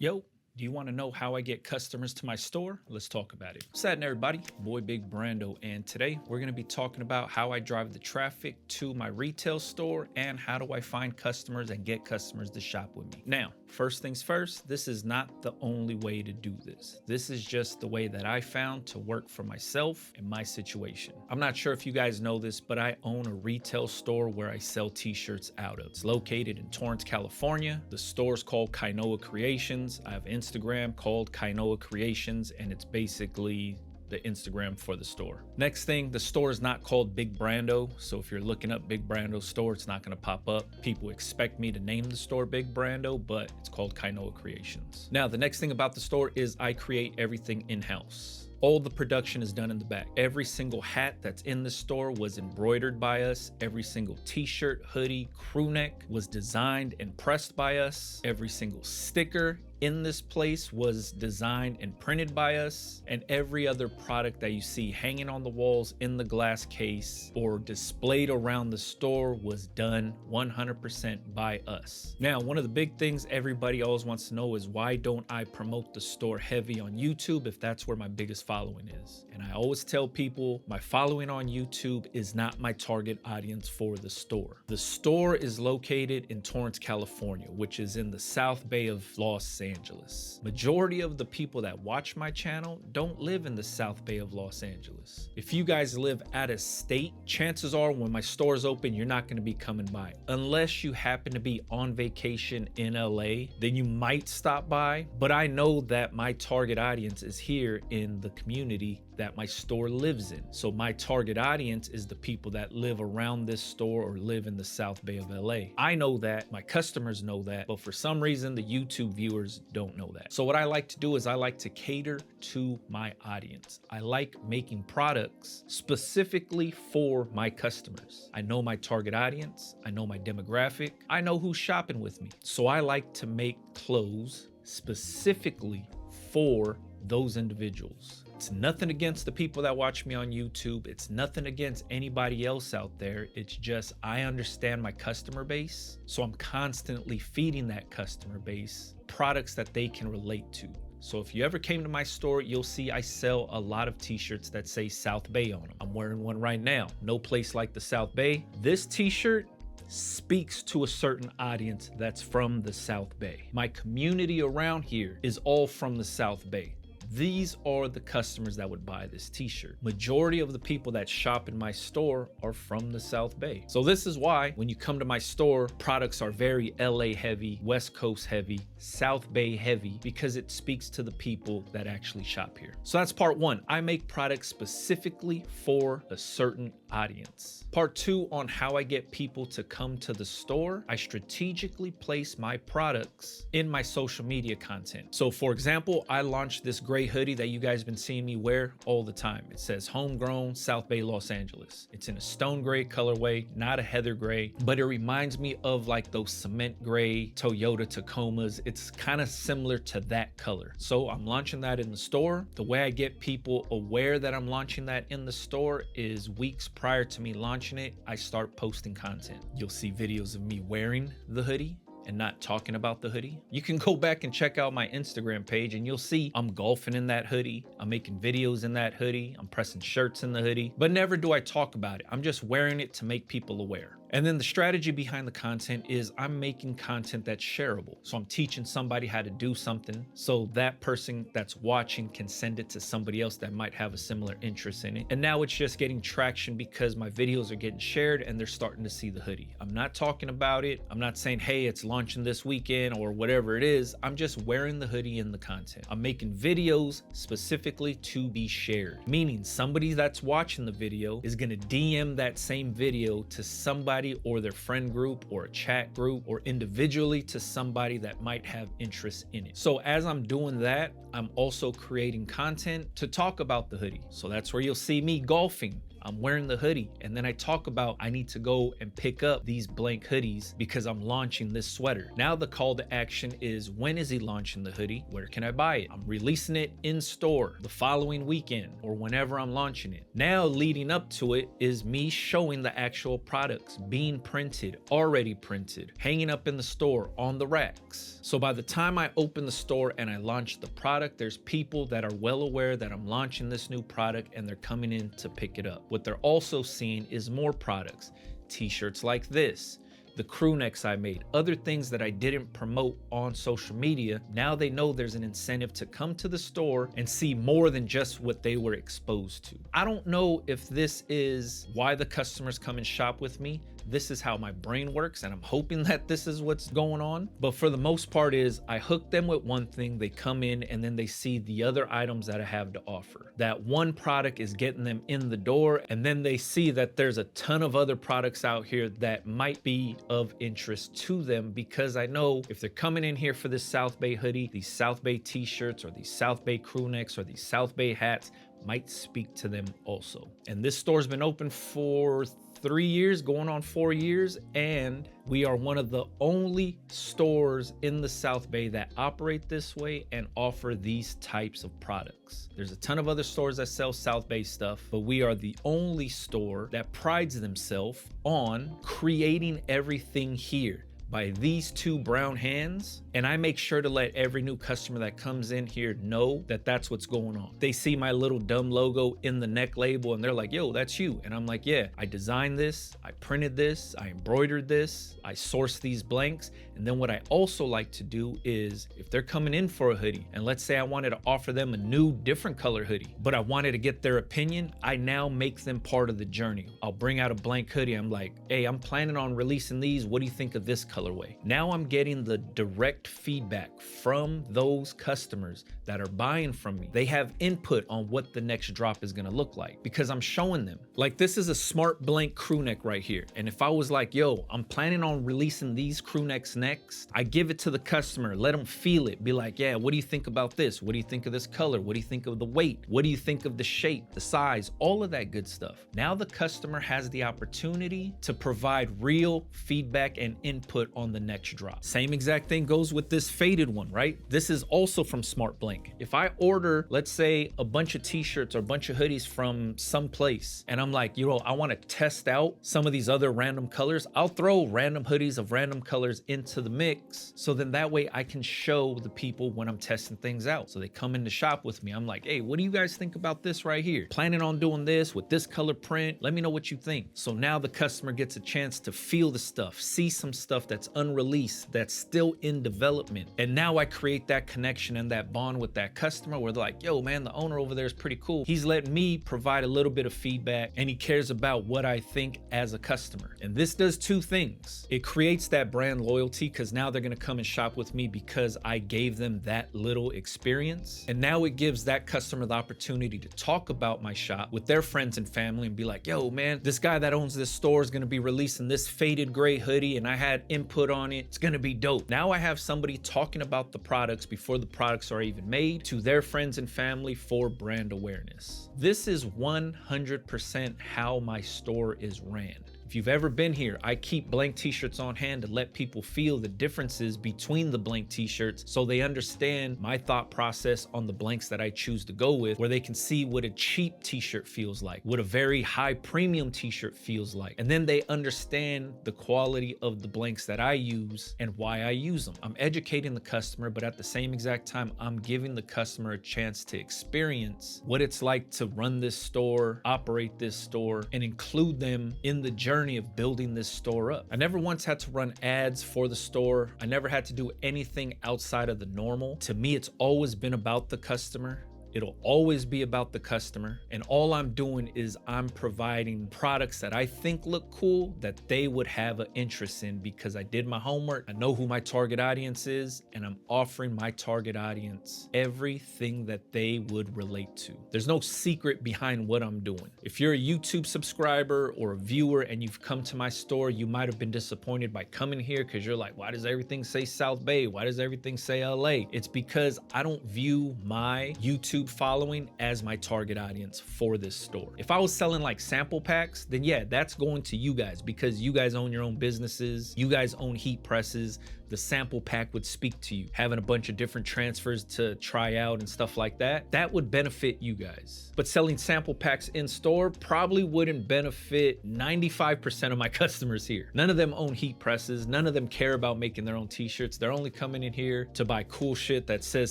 Yo, do you want to know how I get customers to my store? Let's talk about it. What's happening, everybody? Boy Big Brando, and today we're going to be talking about how I drive the traffic to my retail store and how do I find customers and get customers to shop with me. Now, first things first, this is not the only way to do this. This is just the way that I found to work for myself in my situation. I'm not sure if you guys know this, but I own a retail store where I sell t-shirts out of. It's located in Torrance, California. The store's called Kainoa Creations. I have Instagram called Kainoa Creations, and it's basically the Instagram for the store. Next thing, the store is not called Big Brando. So if you're looking up Big Brando store, it's not gonna pop up. People expect me to name the store Big Brando, but it's called Kainoa Creations. Now, the next thing about the store is I create everything in-house. All the production is done in the back. Every single hat that's in the store was embroidered by us. Every single t-shirt, hoodie, crew neck was designed and pressed by us. Every single sticker in this place was designed and printed by us, and every other product that you see hanging on the walls in the glass case or displayed around the store was done 100% by us. Now, one of the big things everybody always wants to know is why don't I promote the store heavy on YouTube if that's where my biggest following is? And I always tell people my following on YouTube is not my target audience for the store. The store is located in Torrance, California, which is in the South Bay of Los Angeles. Majority of the people that watch my channel don't live in the South Bay of Los Angeles. If you guys live out of state, chances are when my store is open, you're not going to be coming by. Unless you happen to be on vacation in LA, then you might stop by. But I know that my target audience is here in the community that my store lives in. So my target audience is the people that live around this store or live in the South Bay of LA. I know that, my customers know that, but for some reason the YouTube viewers don't know that. So what I like to do is I like to cater to my audience. I like making products specifically for my customers. I know my target audience, I know my demographic, I know who's shopping with me. So I like to make clothes specifically for those individuals. It's nothing against the people that watch me on YouTube. It's nothing against anybody else out there. It's just I understand my customer base. So I'm constantly feeding that customer base products that they can relate to. So if you ever came to my store, you'll see I sell a lot of t-shirts that say South Bay on them. I'm wearing one right now. No place like the South Bay. This t-shirt speaks to a certain audience that's from the South Bay. My community around here is all from the South Bay. These are the customers that would buy this t-shirt. Majority of the people that shop in my store are from the South Bay. So this is why when you come to my store, products are very LA heavy, West Coast heavy, South Bay heavy, because it speaks to the people that actually shop here. So that's part one. I make products specifically for a certain audience. Part two, on how I get people to come to the store, I strategically place my products in my social media content. So for example, I launched this gray hoodie that you guys been seeing me wear all the time. It says homegrown South Bay, Los Angeles. It's in a stone gray colorway, not a heather gray, but it reminds me of like those cement gray Toyota Tacomas. It's kind of similar to that color. So I'm launching that in the store. The way I get people aware that I'm launching that in the store is weeks prior to me launching it, I start posting content. You'll see videos of me wearing the hoodie and not talking about the hoodie. You can go back and check out my Instagram page and you'll see I'm golfing in that hoodie. I'm making videos in that hoodie. I'm pressing shirts in the hoodie, but never do I talk about it. I'm just wearing it to make people aware. And then the strategy behind the content is I'm making content that's shareable. So I'm teaching somebody how to do something so that person that's watching can send it to somebody else that might have a similar interest in it. And now it's just getting traction because my videos are getting shared and they're starting to see the hoodie. I'm not talking about it. I'm not saying, hey, it's launching this weekend or whatever it is. I'm just wearing the hoodie in the content. I'm making videos specifically to be shared, meaning somebody that's watching the video is gonna DM that same video to somebody or their friend group or a chat group or individually to somebody that might have interest in it. So as I'm doing that, I'm also creating content to talk about the hoodie. So that's where you'll see me golfing. I'm wearing the hoodie. And then I talk about I need to go and pick up these blank hoodies because I'm launching this sweater. Now the call to action is, when is he launching the hoodie? Where can I buy it? I'm releasing it in store the following weekend or whenever I'm launching it. Now leading up to it is me showing the actual products being printed, already printed, hanging up in the store on the racks. So by the time I open the store and I launch the product, there's people that are well aware that I'm launching this new product and they're coming in to pick it up. What they're also seeing is more products, t-shirts like this, the crew necks I made, other things that I didn't promote on social media. Now they know there's an incentive to come to the store and see more than just what they were exposed to. I don't know if this is why the customers come and shop with me. This is how my brain works, and I'm hoping that this is what's going on. But for the most part is I hook them with one thing, they come in and then they see the other items that I have to offer. That one product is getting them in the door, and then they see that there's a ton of other products out here that might be of interest to them, because I know if they're coming in here for this South Bay hoodie, these South Bay t-shirts, or these South Bay crew necks, or these South Bay hats might speak to them also. And this store's been open for 3 years, going on 4 years, and we are one of the only stores in the South Bay that operate this way and offer these types of products. There's a ton of other stores that sell South Bay stuff, but we are the only store that prides themselves on creating everything here by these two brown hands. And I make sure to let every new customer that comes in here know that that's what's going on. They see my little dumb logo in the neck label and they're like, yo, that's you. And I'm like, yeah, I designed this, I printed this, I embroidered this, I sourced these blanks. And then what I also like to do is, if they're coming in for a hoodie, and let's say I wanted to offer them a new different color hoodie, but I wanted to get their opinion, I now make them part of the journey. I'll bring out a blank hoodie. I'm like, hey, I'm planning on releasing these. What do you think of this colorway? Now I'm getting the direct feedback from those customers that are buying from me. They have input on what the next drop is gonna look like, because I'm showing them. Like, this is a smart blank crew neck right here. And if I was like, yo, I'm planning on releasing these crew necks next, I give it to the customer, let them feel it, be like, yeah, what do you think about this? What do you think of this color? What do you think of the weight? What do you think of the shape, the size, all of that good stuff? Now the customer has the opportunity to provide real feedback and input on the next drop. Same exact thing goes with this faded one, right? This is also from Smart Blank. If I order, let's say, a bunch of t-shirts or a bunch of hoodies from some place, and I'm like, you know, I want to test out some of these other random colors, I'll throw random hoodies of random colors into the mix, so then that way I can show the people when I'm testing things out. So they come in to shop with me, I'm like, hey, what do you guys think about this right here? Planning on doing this with this color print, let me know what you think. So now the customer gets a chance to feel the stuff, see some stuff that's unreleased, that's still in development. And now I create that connection and that bond with that customer where they're like, yo, man, the owner over there is pretty cool. He's letting me provide a little bit of feedback and he cares about what I think as a customer. And this does two things. It creates that brand loyalty, because now they're gonna come and shop with me because I gave them that little experience. And now it gives that customer the opportunity to talk about my shop with their friends and family and be like, yo, man, this guy that owns this store is gonna be releasing this faded gray hoodie and I had input on it. It's gonna be dope. Now I have somebody talking about the products before the products are even made to their friends and family for brand awareness. This is 100% how my store is ran. If you've ever been here, I keep blank t-shirts on hand to let people feel the differences between the blank t-shirts so they understand my thought process on the blanks that I choose to go with, where they can see what a cheap t-shirt feels like, what a very high premium t-shirt feels like. And then they understand the quality of the blanks that I use and why I use them. I'm educating the customer, but at the same exact time, I'm giving the customer a chance to experience what it's like to run this store, operate this store, and include them in the journey of building this store up. I never once had to run ads for the store. I never had to do anything outside of the normal. To me, it's always been about the customer. It'll always be about the customer. And all I'm doing is I'm providing products that I think look cool that they would have an interest in, because I did my homework. I know who my target audience is, and I'm offering my target audience everything that they would relate to. There's no secret behind what I'm doing. If you're a YouTube subscriber or a viewer and you've come to my store, you might have been disappointed by coming here because you're like, why does everything say South Bay? Why does everything say LA? It's because I don't view my YouTube YouTube following as my target audience for this store. If I was selling like sample packs, then yeah, that's going to you guys because you guys own your own businesses, you guys own heat presses. The sample pack would speak to you. Having a bunch of different transfers to try out and stuff like that, that would benefit you guys. But selling sample packs in store probably wouldn't benefit 95% of my customers here. None of them own heat presses. None of them care about making their own t-shirts. They're only coming in here to buy cool shit that says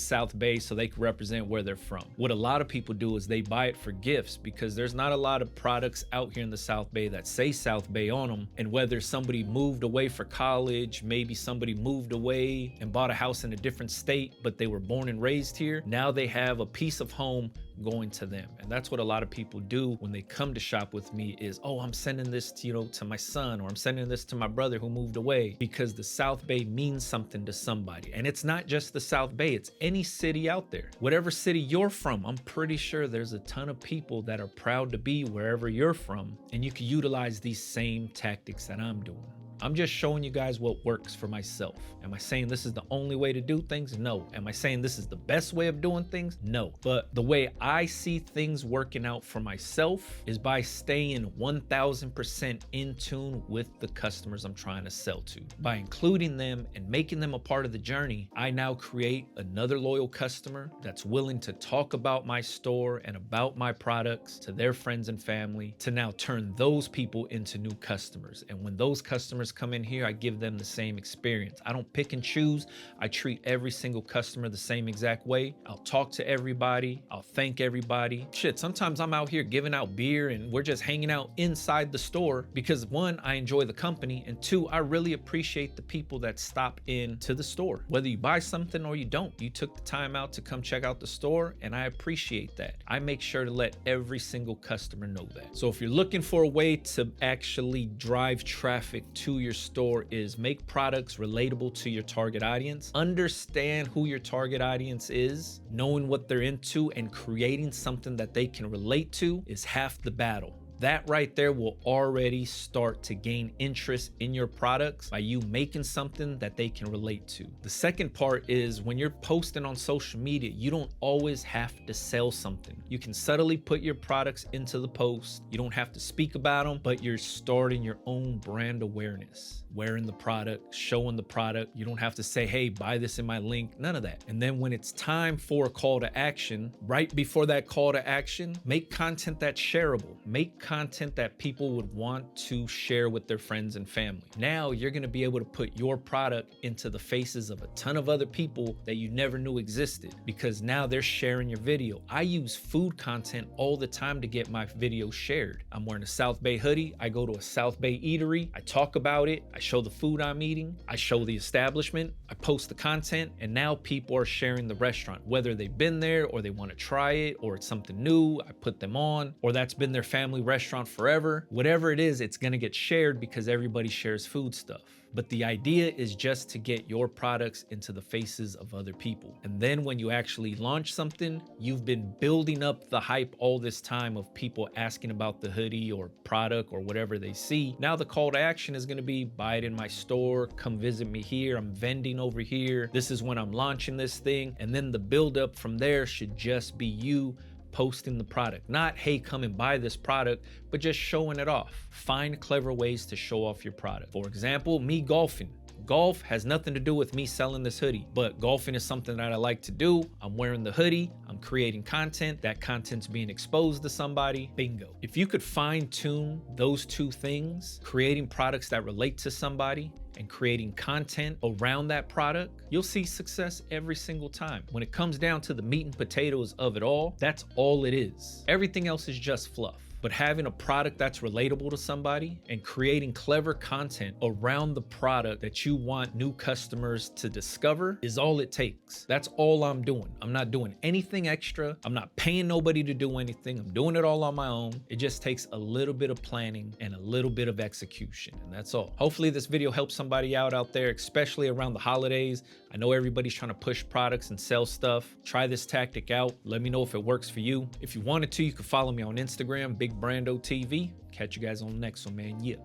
South Bay so they can represent where they're from. What a lot of people do is they buy it for gifts because there's not a lot of products out here in the South Bay that say South Bay on them. And whether somebody moved away for college, maybe somebody moved away and bought a house in a different state, but they were born and raised here, now they have a piece of home going to them. And that's what a lot of people do when they come to shop with me is, oh, I'm sending this to, to my son, or I'm sending this to my brother who moved away, because the South Bay means something to somebody. And it's not just the South Bay, it's any city out there. Whatever city you're from, I'm pretty sure there's a ton of people that are proud to be wherever you're from, and you can utilize these same tactics that I'm doing. I'm just showing you guys what works for myself. Am I saying this is the only way to do things? No. Am I saying this is the best way of doing things? No. But the way I see things working out for myself is by staying 1000% in tune with the customers I'm trying to sell to. By including them and making them a part of the journey, I now create another loyal customer that's willing to talk about my store and about my products to their friends and family, to now turn those people into new customers. And when those customers come in here, I give them the same experience. I don't pick and choose. I treat every single customer the same exact way. I'll talk to everybody. I'll thank everybody. Shit, sometimes I'm out here giving out beer and we're just hanging out inside the store because one, I enjoy the company, and two, I really appreciate the people that stop in to the store. Whether you buy something or you don't, you took the time out to come check out the store, and I appreciate that. I make sure to let every single customer know that. So if you're looking for a way to actually drive traffic to your store, is make products relatable to your target audience, understand who your target audience is, knowing what they're into, and creating something that they can relate to is half the battle. That right there will already start to gain interest in your products by you making something that they can relate to. The second part is when you're posting on social media, you don't always have to sell something. You can subtly put your products into the post. You don't have to speak about them, but you're starting your own brand awareness. Wearing the product, showing the product. You don't have to say, hey, buy this in my link, none of that. And then when it's time for a call to action, right before that call to action, make content that's shareable. Make content that people would want to share with their friends and family. Now you're gonna be able to put your product into the faces of a ton of other people that you never knew existed, because now they're sharing your video. I use food content all the time to get my videos shared. I'm wearing a South Bay hoodie. I go to a South Bay eatery. I talk about it. I show the food I'm eating. I show the establishment. I post the content, and now people are sharing the restaurant, whether they've been there or they want to try it, or it's something new. I put them on, or that's been their family restaurant forever. Whatever it is, it's going to get shared because everybody shares food stuff. But the idea is just to get your products into the faces of other people. And then when you actually launch something, you've been building up the hype all this time of people asking about the hoodie or product or whatever they see. Now the call to action is going to be buy it in my store, come visit me here, I'm vending over here, this is when I'm launching this thing. And then the build up from there should just be you posting the product. Not, hey, come and buy this product, but just showing it off. Find clever ways to show off your product. For example, me golfing. Golf has nothing to do with me selling this hoodie, but golfing is something that I like to do. I'm wearing the hoodie, I'm creating content, that content's being exposed to somebody, bingo. If you could fine tune those two things, creating products that relate to somebody and creating content around that product, you'll see success every single time. When it comes down to the meat and potatoes of it all, that's all it is. Everything else is just fluff. But having a product that's relatable to somebody and creating clever content around the product that you want new customers to discover is all it takes. That's all I'm doing. I'm not doing anything extra. I'm not paying nobody to do anything. I'm doing it all on my own. It just takes a little bit of planning and a little bit of execution, and that's all. Hopefully this video helps somebody out there, especially around the holidays. I know everybody's trying to push products and sell stuff. Try this tactic out. Let me know if it works for you. If you wanted to, you can follow me on Instagram, Big Brando TV. Catch you guys on the next one, man. Yeah.